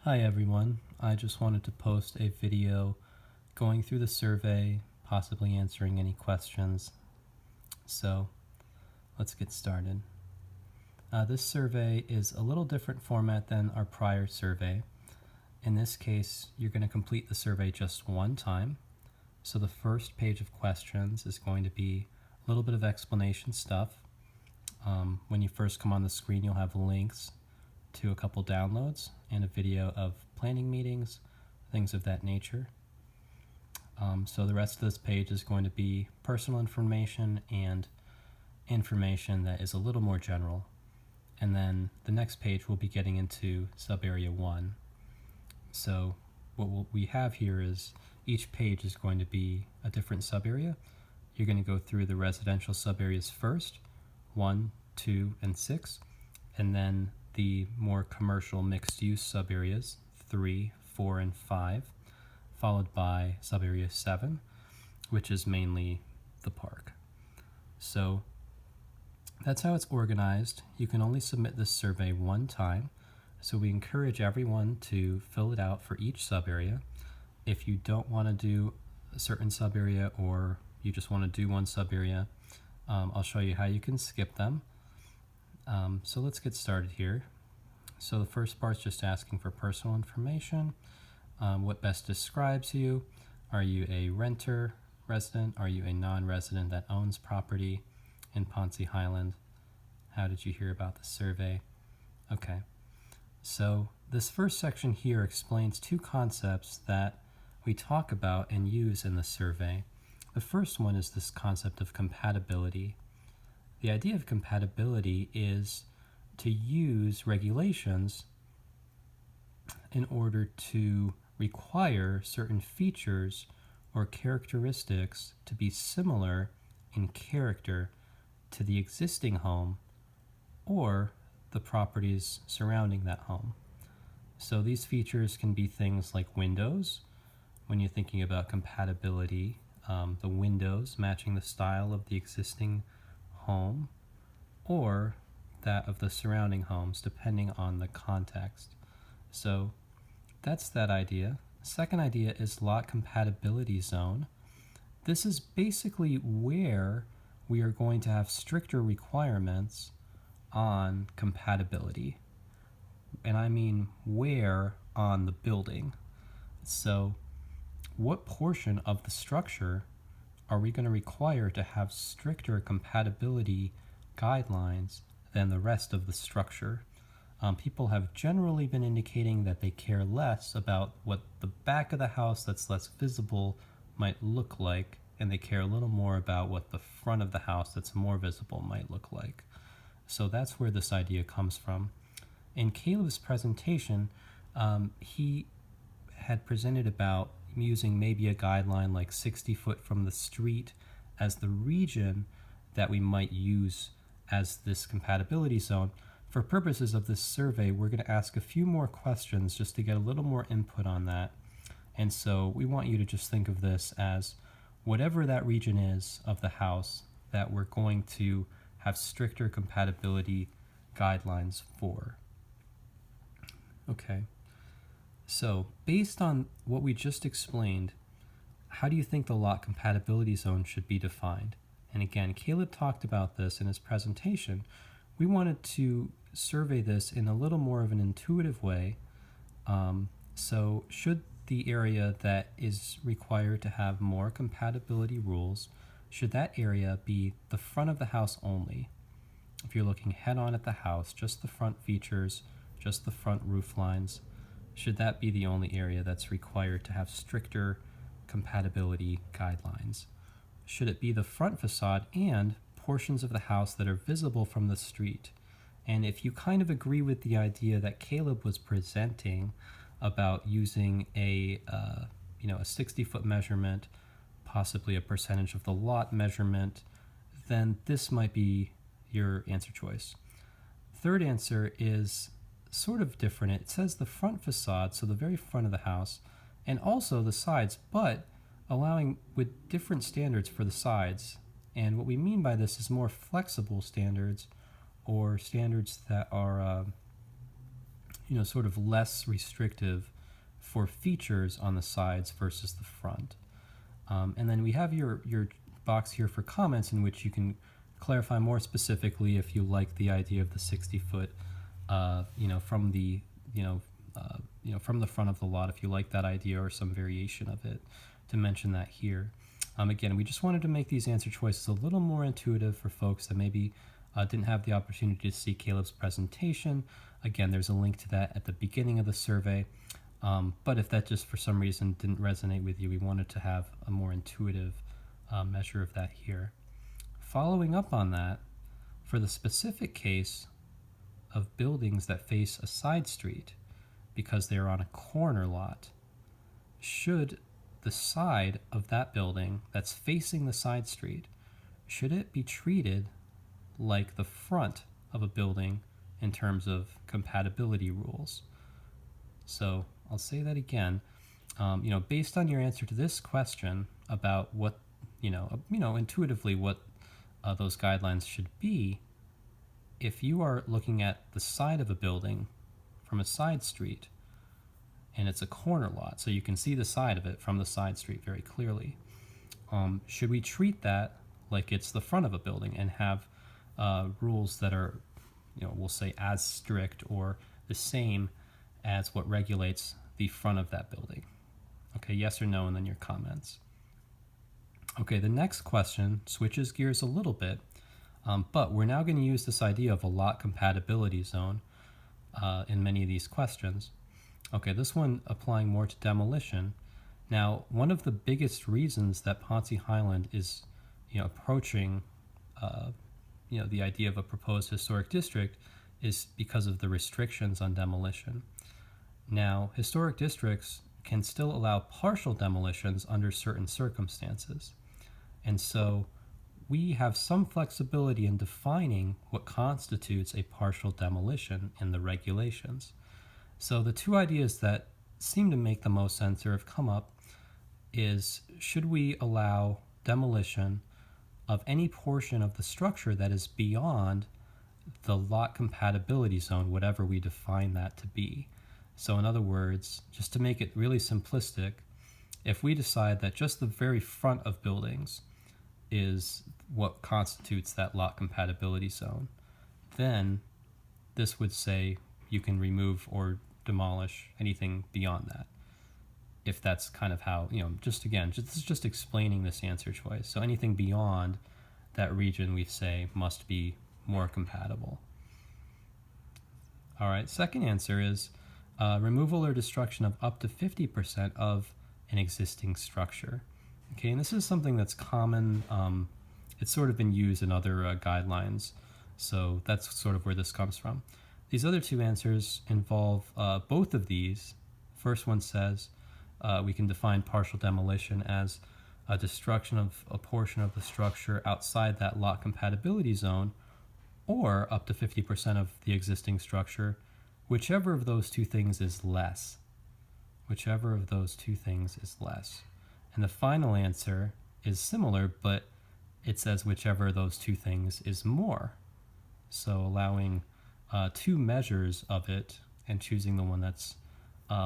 Hi everyone, I just wanted to post a video going through the survey, possibly answering any questions. So let's get started. This survey is a little different format than our prior survey. In this case, you're going to complete the survey just one time. So the first page of questions is going to be a little bit of explanation stuff. When you first come on the screen, you'll have links to a couple downloads and a video of planning meetings, things of that nature. So the rest of this page is going to be personal information and information that is a little more general. And then the next page we'll be getting into sub-area 1. So what we have here is each page is going to be a different sub-area. You're going to go through the residential sub-areas first, 1, 2, and 6, and then the more commercial mixed-use sub-areas, 3, 4, and 5, followed by sub-area 7, which is mainly the park. So that's how it's organized. You can only submit this survey one time, so we encourage everyone to fill it out for each sub-area. If you don't want to do a certain sub-area or you just want to do one sub-area, I'll show you how you can skip them. So let's get started here. So the first part is just asking for personal information. What best describes you? Are you a renter, resident? Are you a non-resident that owns property in Ponce Highland? How did you hear about the survey? Okay, so this first section here explains two concepts that we talk about and use in the survey. The first one is this concept of compatibility. The idea of compatibility is to use regulations in order to require certain features or characteristics to be similar in character to the existing home or the properties surrounding that home. So these features can be things like windows. When you're thinking about compatibility, the windows matching the style of the existing home or that of the surrounding homes, depending on the context. So that's that idea. Second idea is lot compatibility zone. This is basically where we are going to have stricter requirements on compatibility. And I mean where on the building. So what portion of the structure are we going to require to have stricter compatibility guidelines than the rest of the structure? People have generally been indicating that they care less about what the back of the house that's less visible might look like, and they care a little more about what the front of the house that's more visible might look like. So that's where this idea comes from. In Caleb's presentation, he had presented about using maybe a guideline like 60 foot from the street as the region that we might use as this compatibility zone. For purposes of this survey, we're going to ask a few more questions just to get a little more input on that. And so we want you to just think of this as whatever that region is of the house that we're going to have stricter compatibility guidelines for. Okay, so based on what we just explained, how do you think the lot compatibility zone should be defined? And again, Caleb talked about this in his presentation. We wanted to survey this in a little more of an intuitive way. So should the area that is required to have more compatibility rules, should that area be the front of the house only? If you're looking head on at the house, just the front features, just the front roof lines, should that be the only area that's required to have stricter compatibility guidelines? Should it be the front facade and portions of the house that are visible from the street? And if you kind of agree with the idea that Caleb was presenting about using a 60-foot measurement, possibly a percentage of the lot measurement, then this might be your answer choice. Third answer is sort of different. It says the front facade, so the very front of the house, and also the sides, but allowing with different standards for the sides. And what we mean by this is more flexible standards or standards that are sort of less restrictive for features on the sides versus the front. And then we have your box here for comments, in which you can clarify more specifically if you like the idea of the 60-foot, from the, from the front of the lot, if you like that idea or some variation of it, to mention that here. Again, we just wanted to make these answer choices a little more intuitive for folks that maybe didn't have the opportunity to see Caleb's presentation. Again, there's a link to that at the beginning of the survey. But if that just for some reason didn't resonate with you, we wanted to have a more intuitive measure of that here. Following up on that, for the specific case of buildings that face a side street because they are on a corner lot, should the side of that building that's facing the side street, should it be treated like the front of a building in terms of compatibility rules? So I'll say that again. Based on your answer to this question about what, intuitively what those guidelines should be, if you are looking at the side of a building from a side street, and it's a corner lot, so you can see the side of it from the side street very clearly, should we treat that like it's the front of a building and have rules that are, we'll say as strict or the same as what regulates the front of that building? Okay, yes or no, and then your comments. Okay, the next question switches gears a little bit, but we're now going to use this idea of a lot compatibility zone in many of these questions. Okay, this one applying more to demolition. Now, one of the biggest reasons that Ponce Highland is, approaching, the idea of a proposed historic district is because of the restrictions on demolition. Now, historic districts can still allow partial demolitions under certain circumstances. And so we have some flexibility in defining what constitutes a partial demolition in the regulations. So the two ideas that seem to make the most sense or have come up is, should we allow demolition of any portion of the structure that is beyond the lot compatibility zone, whatever we define that to be? So in other words, just to make it really simplistic, if we decide that just the very front of buildings is what constitutes that lot compatibility zone, then this would say you can remove or demolish anything beyond that. If that's kind of how, this is just explaining this answer choice. So anything beyond that region, we say, must be more compatible. All right, second answer is removal or destruction of up to 50% of an existing structure. Okay, and this is something that's common. It's sort of been used in other guidelines, so that's sort of where this comes from. These other two answers involve both of these. First one says we can define partial demolition as a destruction of a portion of the structure outside that lot compatibility zone, or up to 50% of the existing structure, whichever of those two things is less. Whichever of those two things is less. And the final answer is similar, but it says whichever of those two things is more. So allowing two measures of it and choosing the one that's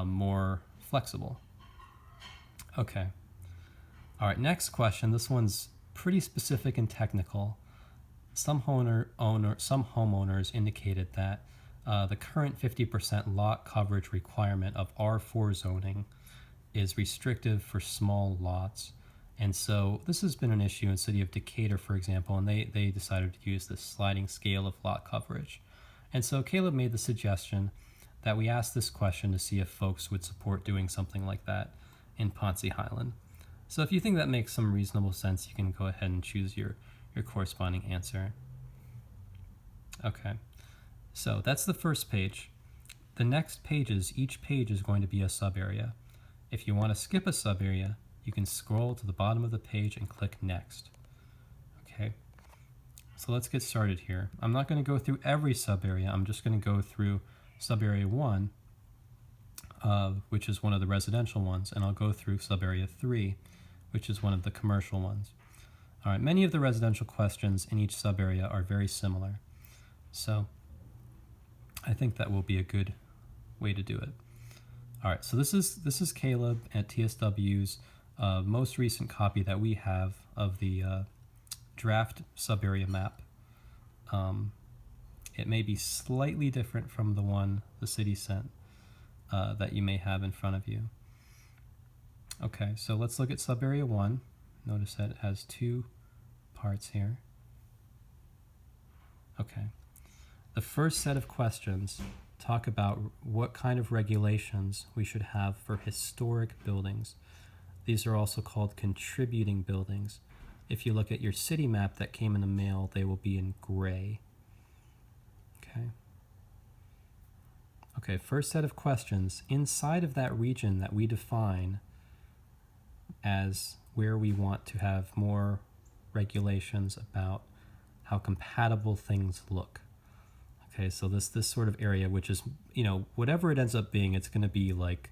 more flexible. Okay. All right, next question. This one's pretty specific and technical. Some homeowners indicated that the current 50% lot coverage requirement of R4 zoning is restrictive for small lots. And so this has been an issue in the city of Decatur, for example, and they decided to use this sliding scale of lot coverage. And so Caleb made the suggestion that we ask this question to see if folks would support doing something like that in Ponce Highland. So if you think that makes some reasonable sense, you can go ahead and choose your corresponding answer. Okay, so that's the first page. The next pages, each page is going to be a sub-area. If you want to skip a sub-area, you can scroll to the bottom of the page and click Next. Okay, so let's get started here. I'm not going to go through every sub-area. I'm just going to go through sub-area 1, which is one of the residential ones, and I'll go through sub-area 3, which is one of the commercial ones. All right, many of the residential questions in each sub-area are very similar. So I think that will be a good way to do it. All right, so this is Caleb at TSW's most recent copy that we have of the draft subarea map. It may be slightly different from the one the city sent that you may have in front of you. Okay, so let's look at subarea 1. Notice that it has 2 parts here. Okay. The first set of questions talk about what kind of regulations we should have for historic buildings. These are also called contributing buildings. If you look at your city map that came in the mail, they will be in gray. Okay. Okay, first set of questions. Inside of that region that we define as where we want to have more regulations about how compatible things look. Okay, so this sort of area, which is, whatever it ends up being, it's going to be like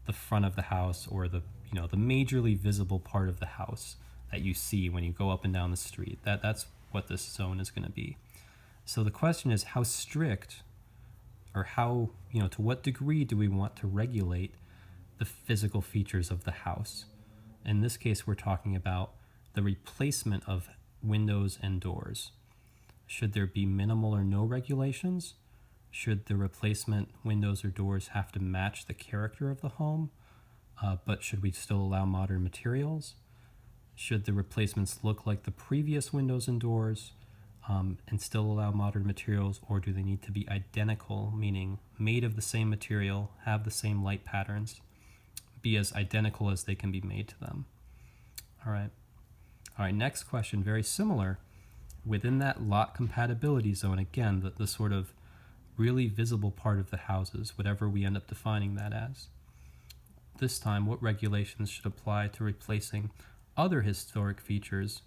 the front of the house or the majorly visible part of the house that you see when you go up and down the street. That's what this zone is going to be. So the question is, how strict or how, to what degree do we want to regulate the physical features of the house? In this case, we're talking about the replacement of windows and doors. Should there be minimal or no regulations? Should the replacement windows or doors have to match the character of the home? But should we still allow modern materials? Should the replacements look like the previous windows and doors and still allow modern materials, or do they need to be identical, meaning made of the same material, have the same light patterns, be as identical as they can be made to them? All right, next question, very similar. Within that lot compatibility zone, again, the sort of really visible part of the houses, whatever we end up defining that as. This time, what regulations should apply to replacing other historic features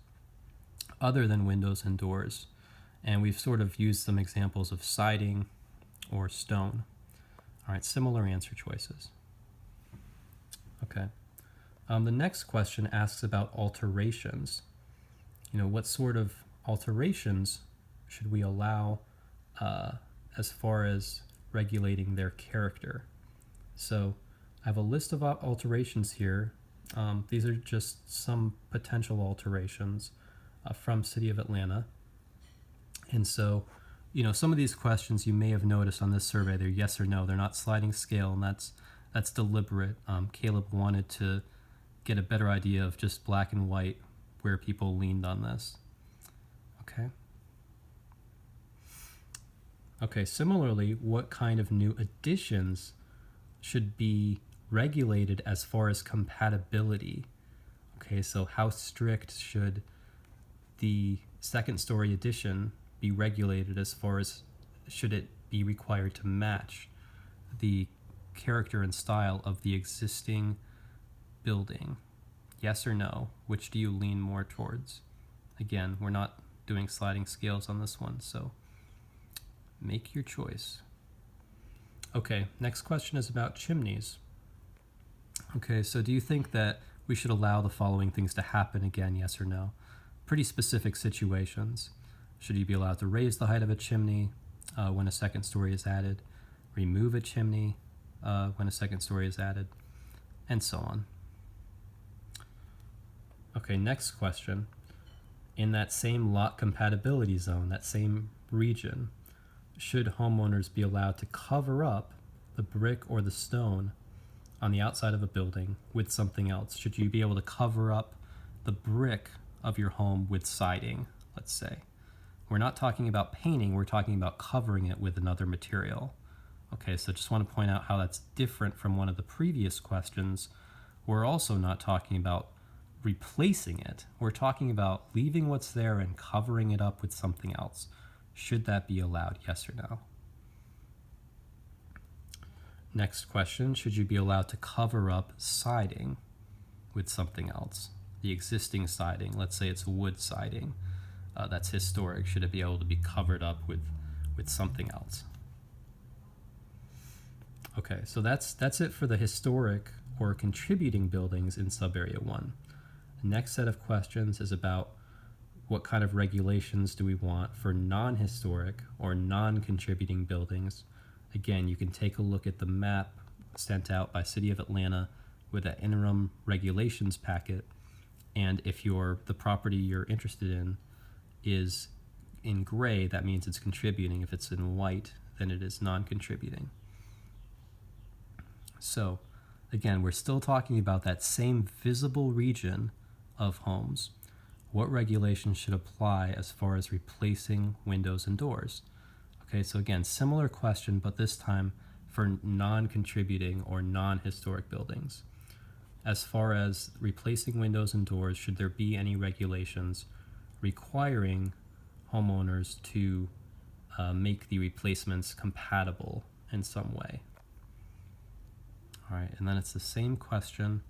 other than windows and doors? And we've sort of used some examples of siding or stone. All right, similar answer choices. Okay. The next question asks about alterations. What sort of alterations should we allow as far as regulating their character? So I have a list of alterations here. These are just some potential alterations from City of Atlanta. And so, some of these questions you may have noticed on this survey, they're yes or no. They're not sliding scale, and that's deliberate. Caleb wanted to get a better idea of just black and white where people leaned on this. Okay, similarly, what kind of new additions should be regulated as far as compatibility? Okay, so how strict should the second story addition be regulated as far as should it be required to match the character and style of the existing building? Yes or no? Which do you lean more towards? Again, we're not doing sliding scales on this one, so make your choice. Okay, next question is about chimneys. Okay, so do you think that we should allow the following things to happen again, yes or no? Pretty specific situations. Should you be allowed to raise the height of a chimney when a second story is added, remove a chimney when a second story is added, and so on? Okay, next question. In that same lot compatibility zone, that same region, should homeowners be allowed to cover up the brick or the stone on the outside of a building with something else? Should you be able to cover up the brick of your home with siding, let's say? We're not talking about painting, we're talking about covering it with another material. Okay, so just want to point out how that's different from one of the previous questions. We're also not talking about replacing it. We're talking about leaving what's there and covering it up with something else. Should that be allowed, yes or no? Next question, should you be allowed to cover up siding with something else? The existing siding, let's say it's wood siding, that's historic. Should it be able to be covered up with something else? Okay, so that's it for the historic or contributing buildings in Subarea 1. The next set of questions is about what kind of regulations do we want for non-historic or non-contributing buildings Again, you can take a look at the map sent out by City of Atlanta with an interim regulations packet, and if the property you're interested in is in gray, that means it's contributing. If it's in white, then it is non-contributing. So again, we're still talking about that same visible region of homes. What regulations should apply as far as replacing windows and doors? Okay, so again, similar question, but this time for non-contributing or non-historic buildings. As far as replacing windows and doors, should there be any regulations requiring homeowners to make the replacements compatible in some way? All right, and then it's the same question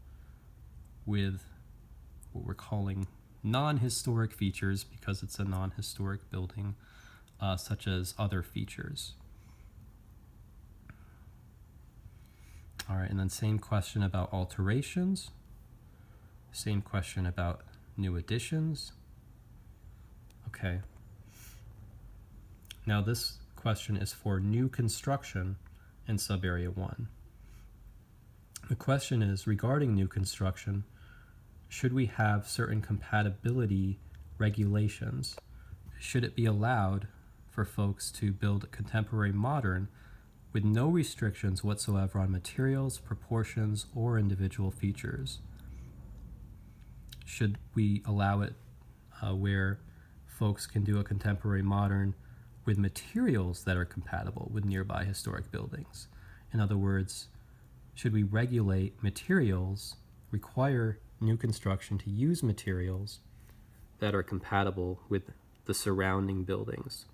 with what we're calling non-historic features, because it's a non-historic building, such as other features. All right, and then same question about alterations, same question about new additions. Okay. Now this question is for new construction in Subarea 1. The question is, regarding new construction, should we have certain compatibility regulations? Should it be allowed for folks to build contemporary modern with no restrictions whatsoever on materials, proportions, or individual features? Should we allow it where folks can do a contemporary modern with materials that are compatible with nearby historic buildings? In other words, should we regulate materials, require new construction to use materials that are compatible with the surrounding buildings?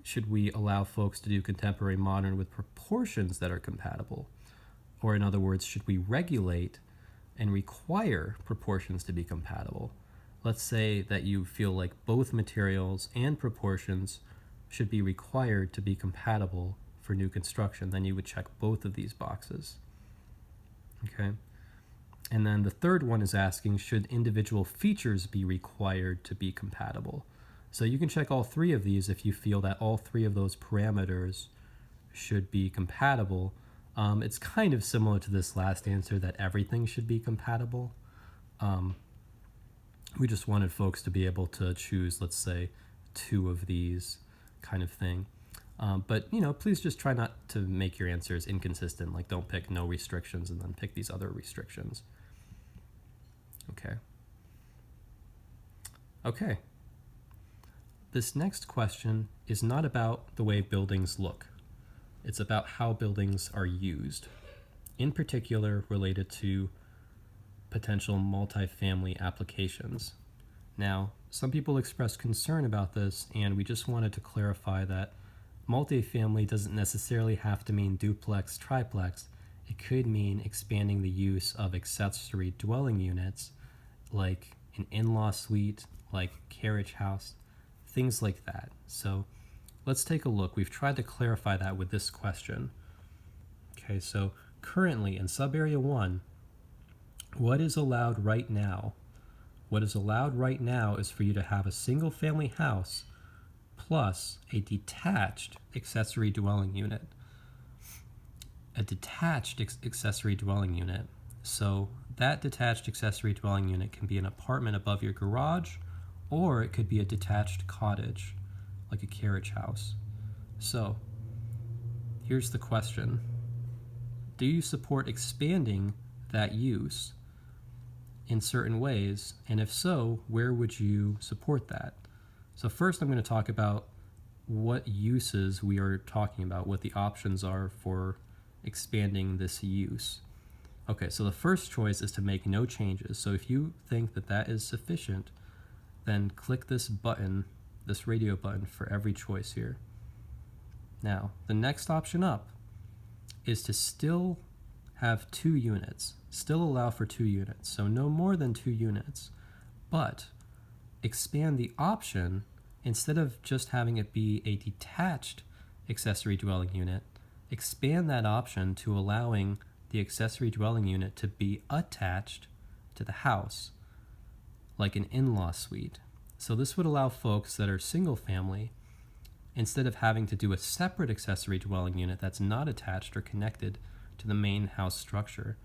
Should we allow folks to do contemporary modern with proportions that are compatible? Or in other words, should we regulate and require proportions to be compatible? Let's say that you feel like both materials and proportions should be required to be compatible for new construction, then you would check both of these boxes. Okay. And then the third one is asking, should individual features be required to be compatible? So you can check all three of these if you feel that all three of those parameters should be compatible. It's kind of similar to this last answer that everything should be compatible. We just wanted folks to be able to choose, let's say, two of these kind of thing. But, please just try not to make your answers inconsistent. Like, don't pick no restrictions and then pick these other restrictions. Okay. This next question is not about the way buildings look. It's about how buildings are used, in particular related to potential multifamily applications. Now, some people expressed concern about this, and we just wanted to clarify that multifamily doesn't necessarily have to mean duplex, triplex. It could mean expanding the use of accessory dwelling units, like an in-law suite, like carriage house, things like that. So let's take a look. We've tried to clarify that with this question. Okay, so currently in Subarea 1, what is allowed right now? What is allowed right now is for you to have a single family house plus a detached accessory dwelling unit. A detached accessory dwelling unit. So that detached accessory dwelling unit can be an apartment above your garage, or it could be a detached cottage, like a carriage house. So here's the question. Do you support expanding that use in certain ways? And if so, where would you support that? So first I'm going to talk about what uses we are talking about, what the options are for expanding this use. Okay, so the first choice is to make no changes. So if you think that that is sufficient, then click this button, this radio button, for every choice here. Now, the next option up is to still have 2 units, still allow for 2 units, so no more than 2 units, but expand the option. Instead of just having it be a detached accessory dwelling unit, expand that option to allowing the accessory dwelling unit to be attached to the house, like an in-law suite. So this would allow folks that are single family instead of having to do a separate accessory dwelling unit that's not attached or connected to the main house structure,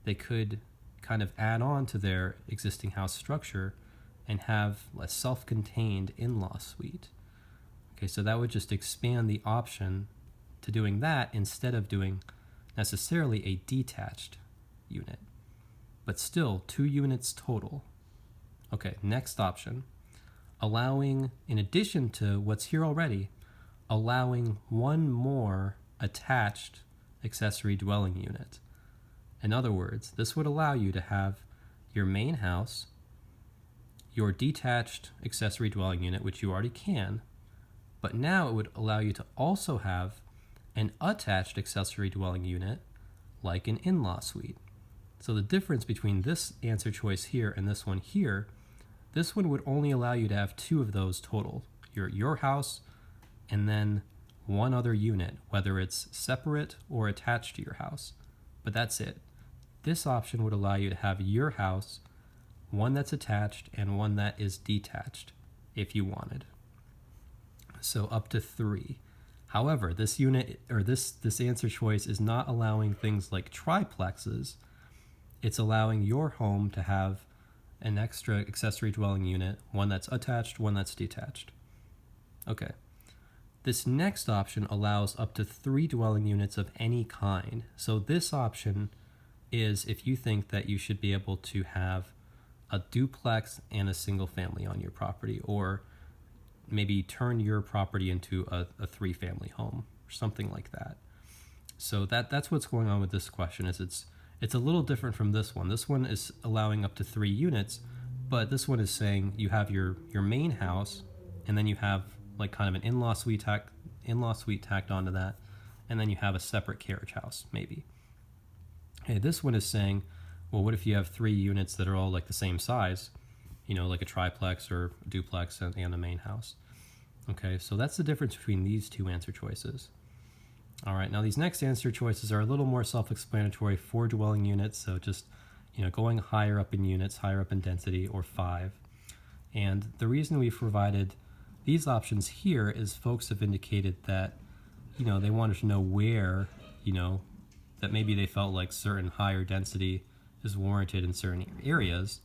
they could kind of add on to their existing house structure and have a self-contained in-law suite. Okay, so that would just expand the option to doing that instead of doing necessarily a detached unit, but still 2 units total. Okay, next option, allowing, in addition to what's here already, allowing one more attached accessory dwelling unit. In other words, this would allow you to have your main house, your detached accessory dwelling unit, which you already can, but now it would allow you to also have an attached accessory dwelling unit like an in-law suite. So the difference between this answer choice here and this one here, this one would only allow you to have 2 of those total, your house and then one other unit, whether it's separate or attached to your house, but that's it. This option would allow you to have your house, one that's attached and one that is detached if you wanted. So up to 3. However, this unit or this answer choice is not allowing things like triplexes. It's allowing your home to have an extra accessory dwelling unit, one that's attached, one that's detached. Okay. This next option allows up to 3 dwelling units of any kind. So this option is if you think that you should be able to have a duplex and a single family on your property, or maybe turn your property into a 3-family home or something like that. So that's what's going on with this question. Is it's a little different from this one. This one is allowing up to 3 units, but this one is saying you have your main house, and then you have like kind of an in-law suite tacked onto that, and then you have a separate carriage house maybe. Okay, this one is saying, well, what if you have 3 units that are all like the same size, like a triplex or a duplex and a main house? Okay, so that's the difference between these 2 answer choices. All right, now these next answer choices are a little more self-explanatory. 4 dwelling units, so just going higher up in units, higher up in density, or 5. And the reason we've provided these options here is folks have indicated that they wanted to know where that maybe they felt like certain higher density is warranted in certain areas.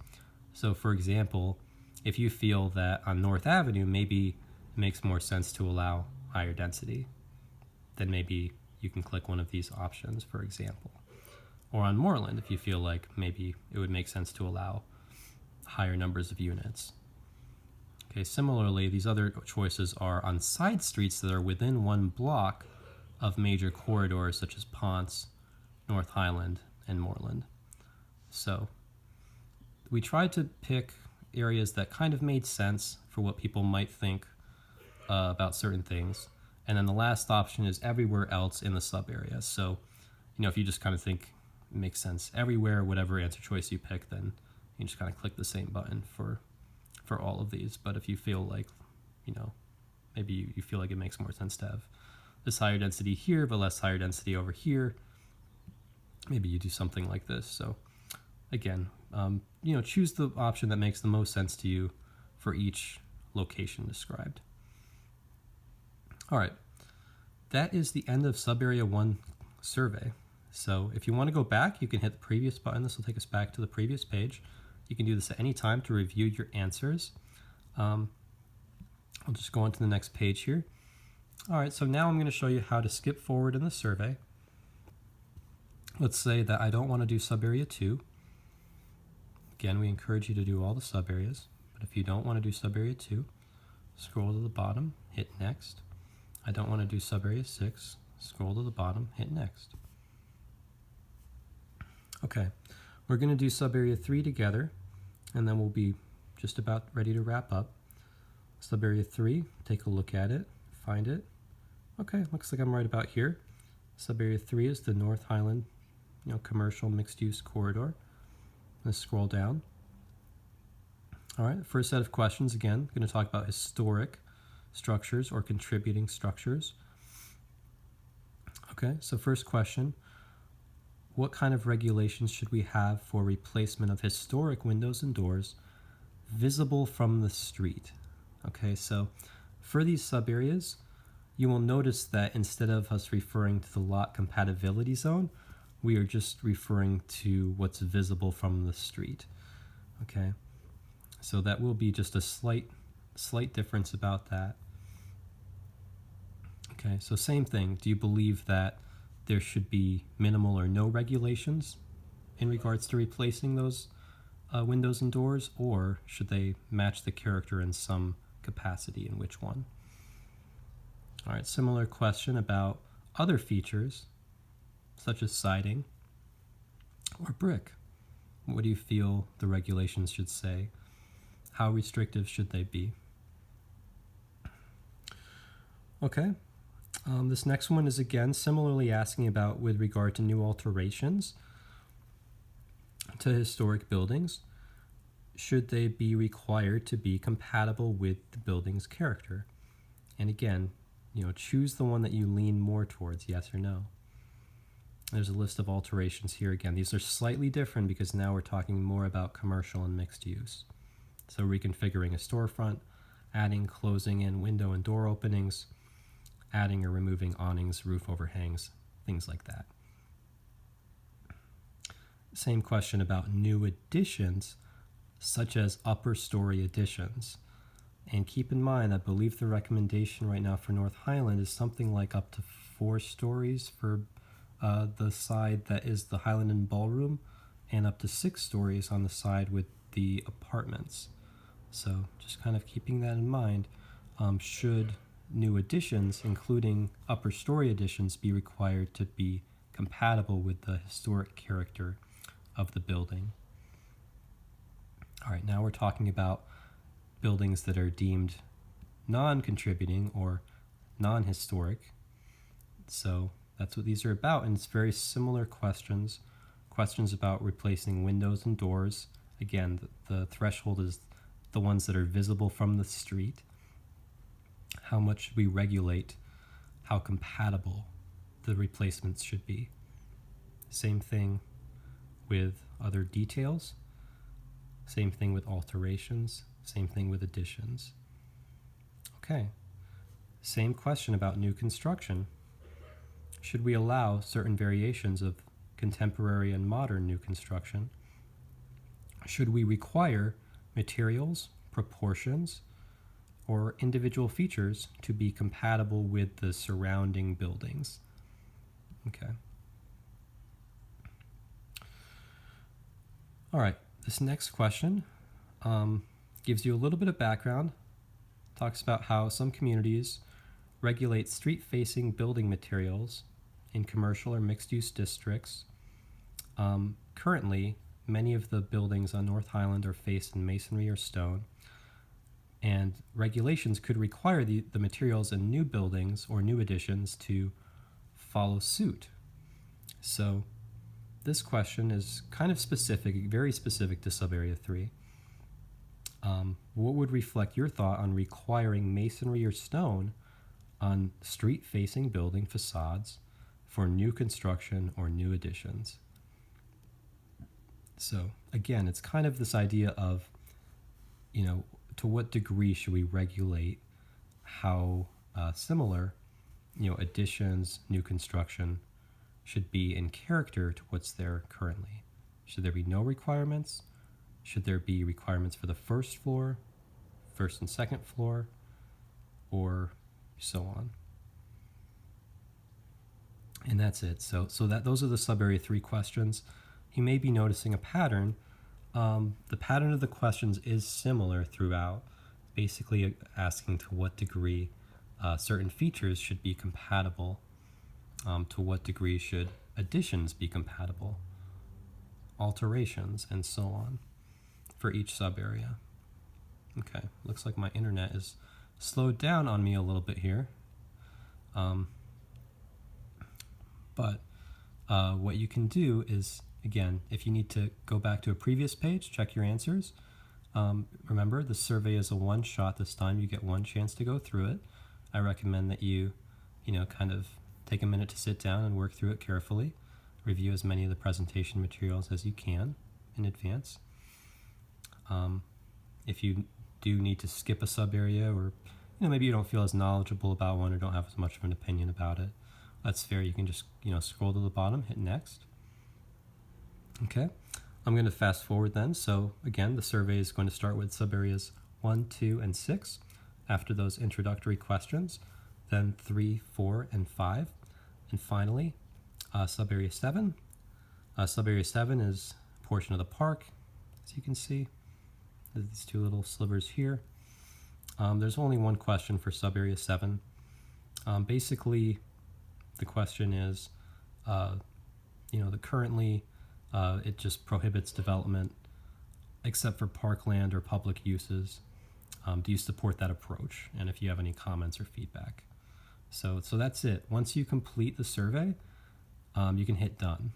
So for example, if you feel that on North Avenue maybe it makes more sense to allow higher density, then maybe you can click one of these options, for example. Or on Moreland, if you feel like maybe it would make sense to allow higher numbers of units. Okay, similarly, these other choices are on side streets that are within 1 block of major corridors such as Ponce, North Highland, and Moreland. So we tried to pick areas that kind of made sense for what people might think about certain things. And then the last option is everywhere else in the sub area. So, if you just kind of think it makes sense everywhere, whatever answer choice you pick, then you just kind of click the same button for all of these. But if you feel like, maybe you feel like it makes more sense to have this higher density here, but less higher density over here, maybe you do something like this. So again, choose the option that makes the most sense to you for each location described. All right, that is the end of Subarea 1 survey. So if you want to go back, you can hit the previous button. This will take us back to the previous page. You can do this at any time to review your answers. I'll just go on to the next page here. All right, so now I'm going to show you how to skip forward in the survey. Let's say that I don't want to do Subarea 2. Again, we encourage you to do all the sub areas, but if you don't want to do Subarea 2, scroll to the bottom, hit Next. I don't want to do Subarea 6, scroll to the bottom, hit Next. Okay, we're going to do Subarea 3 together, and then we'll be just about ready to wrap up. Subarea 3, take a look at it, find it. Okay, looks like I'm right about here. Subarea 3 is the North Highland, commercial mixed-use corridor. Let's scroll down. All right, first set of questions, again, going to talk about historic structures or contributing structures. Okay, so first question, what kind of regulations should we have for replacement of historic windows and doors visible from the street? Okay, so for these sub areas, you will notice that instead of us referring to the lot compatibility zone, we are just referring to what's visible from the street. Okay, so that will be just a slight difference about that. Okay, so same thing. Do you believe that there should be minimal or no regulations in regards to replacing those windows and doors, or should they match the character in some capacity, and which one? All right, similar question about other features, such as siding or brick. What do you feel the regulations should say? How restrictive should they be? Okay, this next one is again similarly asking about with regard to new alterations to historic buildings. Should they be required to be compatible with the building's character? And again, choose the one that you lean more towards, yes or no. There's a list of alterations here again. These are slightly different because now we're talking more about commercial and mixed use. So reconfiguring a storefront, adding, closing in window and door openings, adding or removing awnings, roof overhangs, things like that. Same question about new additions, such as upper story additions. And keep in mind, I believe the recommendation right now for North Highland is something like up to 4 stories for the side that is the Highland and Ballroom, and up to 6 stories on the side with the apartments. So just kind of keeping that in mind, should new additions, including upper story additions, be required to be compatible with the historic character of the building? All right, now we're talking about buildings that are deemed non-contributing or non-historic. So that's what these are about, and it's very similar questions about replacing windows and doors. Again, the threshold is the ones that are visible from the street. How much should we regulate how compatible the replacements should be? Same thing with other details, same thing with alterations, same thing with additions. Okay, same question about new construction. Should we allow certain variations of contemporary and modern new construction? Should we require materials, proportions, or individual features to be compatible with the surrounding buildings? Okay. All right, this next question gives you a little bit of background, talks about how some communities regulate street-facing building materials in commercial or mixed-use districts. Currently, many of the buildings on North Highland are faced in masonry or stone, and regulations could require the materials in new buildings or new additions to follow suit. So this question is kind of specific, very specific to Subarea 3. What would reflect your thought on requiring masonry or stone on street-facing building facades for new construction or new additions? So again, it's kind of this idea of, to what degree should we regulate how similar, additions, new construction should be in character to what's there currently? Should there be no requirements? Should there be requirements for the first floor, first and second floor, or so on? And that's it. So those are the Subarea 3 questions. You may be noticing a pattern. The pattern of the questions is similar throughout, basically asking to what degree certain features should be compatible, to what degree should additions be compatible, alterations, and so on for each sub-area. Okay, looks like my internet is slowed down on me a little bit here. But what you can do is, again, if you need to go back to a previous page, check your answers. Remember, the survey is a one-shot this time. You get one chance to go through it. I recommend that you kind of take a minute to sit down and work through it carefully. Review as many of the presentation materials as you can in advance. If you do need to skip a sub-area or maybe you don't feel as knowledgeable about one or don't have as much of an opinion about it. That's fair. You can just, scroll to the bottom, hit next. Okay, I'm going to fast forward then. So again, the survey is going to start with subareas 1, 2, and 6 after those introductory questions, then 3, 4, and 5, and finally subarea 7. Subarea 7 is a portion of the park, as you can see. These two little slivers here. There's only one question for subarea 7. Basically, the question is, currently it just prohibits development except for parkland or public uses. Do you support that approach? And if you have any comments or feedback. So that's it. Once you complete the survey, you can hit done.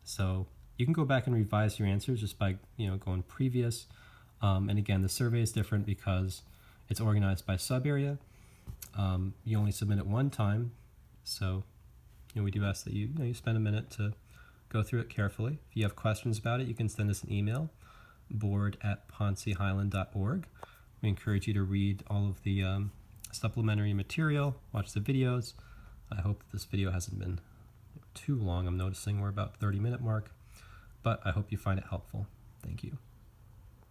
So you can go back and revise your answers just by going previous. And again, the survey is different because it's organized by sub-area. You only submit it one time, so we do ask that you spend a minute to go through it carefully. If you have questions about it, you can send us an email, board@poncehighland.org. We encourage you to read all of the supplementary material, watch the videos. I hope this video hasn't been too long. I'm noticing we're about 30-minute mark, but I hope you find it helpful. Thank you.